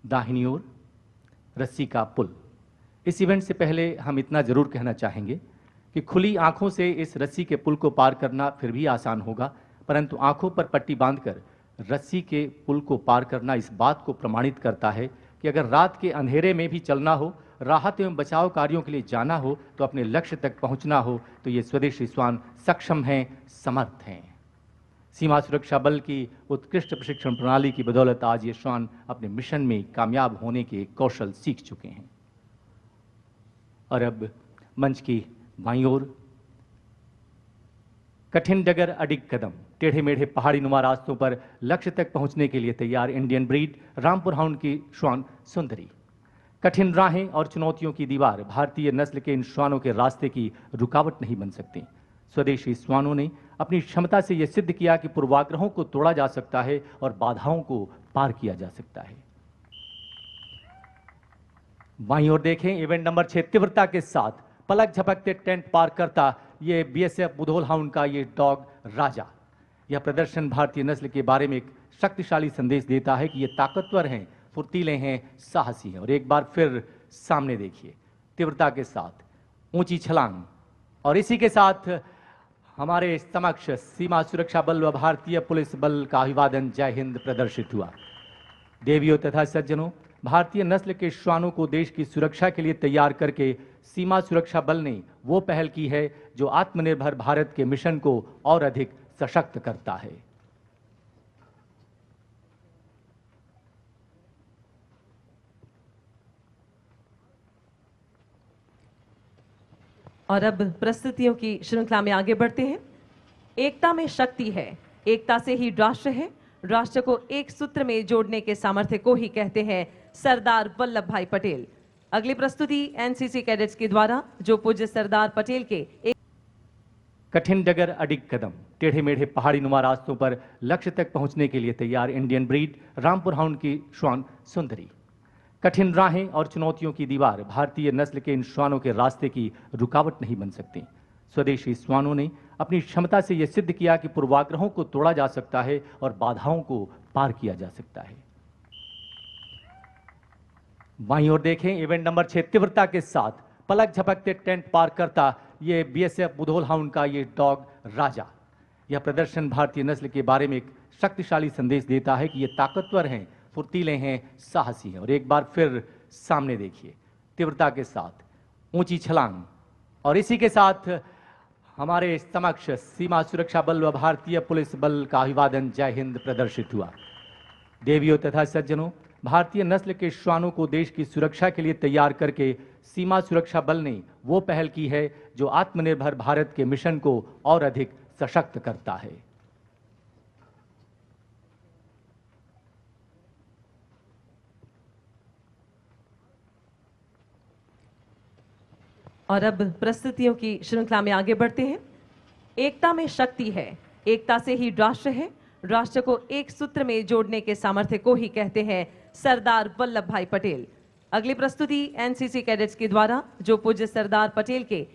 दाहिनी ओर रस्सी का पुल। इस इवेंट से पहले हम इतना जरूर कहना चाहेंगे कि खुली आंखों से इस रस्सी के पुल को पार करना फिर भी आसान होगा, परंतु आंखों पर पट्टी बांधकर रस्सी के पुल को पार करना इस बात को प्रमाणित करता है कि अगर रात के अंधेरे में भी चलना हो, राहत एवं बचाव कार्यों के लिए जाना हो, तो अपने लक्ष्य तक पहुंचना हो, तो ये स्वदेशी श्वान सक्षम हैं, समर्थ हैं। सीमा सुरक्षा बल की उत्कृष्ट प्रशिक्षण प्रणाली की बदौलत आज ये श्वान अपने मिशन में कामयाब होने के कौशल सीख चुके हैं। और अब मंच की बाईं ओर कठिन डगर अडिग कदम, टेढ़े मेढ़े पहाड़ी नुमा रास्तों पर लक्ष्य तक पहुंचने के लिए तैयार इंडियन ब्रीड रामपुर हाउंड की श्वान सुंदरी। कठिन राहें और चुनौतियों की दीवार भारतीय नस्ल के इन श्वानों के रास्ते की रुकावट नहीं बन सकती। स्वदेशी श्वानों ने अपनी क्षमता से यह सिद्ध किया कि पूर्वाग्रहों को तोड़ा जा सकता है और बाधाओं को पार किया जा सकता है। बाईं ओर देखें, इवेंट नंबर 6 तीव्रता के साथ पलक झपकते टेंट पार करता ये बीएसएफ बुधोल हाउंड का ये डॉग राजा। यह प्रदर्शन भारतीय नस्ल के बारे में एक शक्तिशाली संदेश देता है कि ये ताकतवर हैं, फुर्तीले हैं, साहसी हैं। और एक बार फिर सामने देखिए, तीव्रता के साथ ऊंची छलांग, और इसी के साथ हमारे समक्ष सीमा सुरक्षा बल व भारतीय पुलिस बल का अभिवादन जय हिंद प्रदर्शित हुआ। देवियों तथा सज्जनों, भारतीय नस्ल के श्वानों को देश की सुरक्षा के लिए तैयार करके सीमा सुरक्षा बल ने वो पहल की है जो आत्मनिर्भर भारत के मिशन को और अधिक सशक्त करता है। और अब प्रस्तुतियों की श्रृंखला में आगे बढ़ते हैं। एकता में शक्ति है, एकता से ही राष्ट्र है, राष्ट्र को एक सूत्र में जोड़ने के सामर्थ्य को ही कहते हैं सरदार वल्लभ भाई पटेल। अगली प्रस्तुति एनसीसी कैडेट्स के द्वारा, जो पूज्य सरदार पटेल के कठिन डगर अडिग कदम, टेढ़े मेढ़े पहाड़ी नुमा रास्तों पर लक्ष्य तक पहुंचने के लिए तैयार इंडियन ब्रीड रामपुर हाउंड की श्वान सुंदरी। कठिन राहें और चुनौतियों की दीवार भारतीय नस्ल के इन श्वानों के रास्ते की रुकावट नहीं बन सकती। स्वदेशी श्वानों ने अपनी क्षमता से यह सिद्ध किया कि पूर्वाग्रहों को तोड़ा जा सकता है और बाधाओं को पार किया जा सकता है। बाईं ओर देखें, इवेंट नंबर 6 तीव्रता के साथ पलक झपकते टेंट पार करता ये बीएसएफ बुधोल हाउंड का ये डॉग राजा। यह प्रदर्शन भारतीय नस्ल के बारे में एक शक्तिशाली संदेश देता है कि ये ताकतवर हैं, फुर्तीले हैं, साहसी हैं। और एक बार फिर सामने देखिए, तीव्रता के साथ ऊंची छलांग, और इसी के साथ हमारे समक्ष सीमा सुरक्षा बल व भारतीय पुलिस बल का अभिवादन जय हिंद प्रदर्शित हुआ। देवियों तथा सज्जनों, भारतीय नस्ल के श्वानों को देश की सुरक्षा के लिए तैयार करके सीमा सुरक्षा बल ने वो पहल की है जो आत्मनिर्भर भारत के मिशन को और अधिक सशक्त करता है। और अब प्रस्तुतियों की श्रृंखला में आगे बढ़ते हैं। एकता में शक्ति है, एकता से ही राष्ट्र है, राष्ट्र को एक सूत्र में जोड़ने के सामर्थ्य को ही कहते हैं सरदार वल्लभ भाई पटेल। अगली प्रस्तुति एनसीसी कैडेट्स के द्वारा, जो पूज्य सरदार पटेल के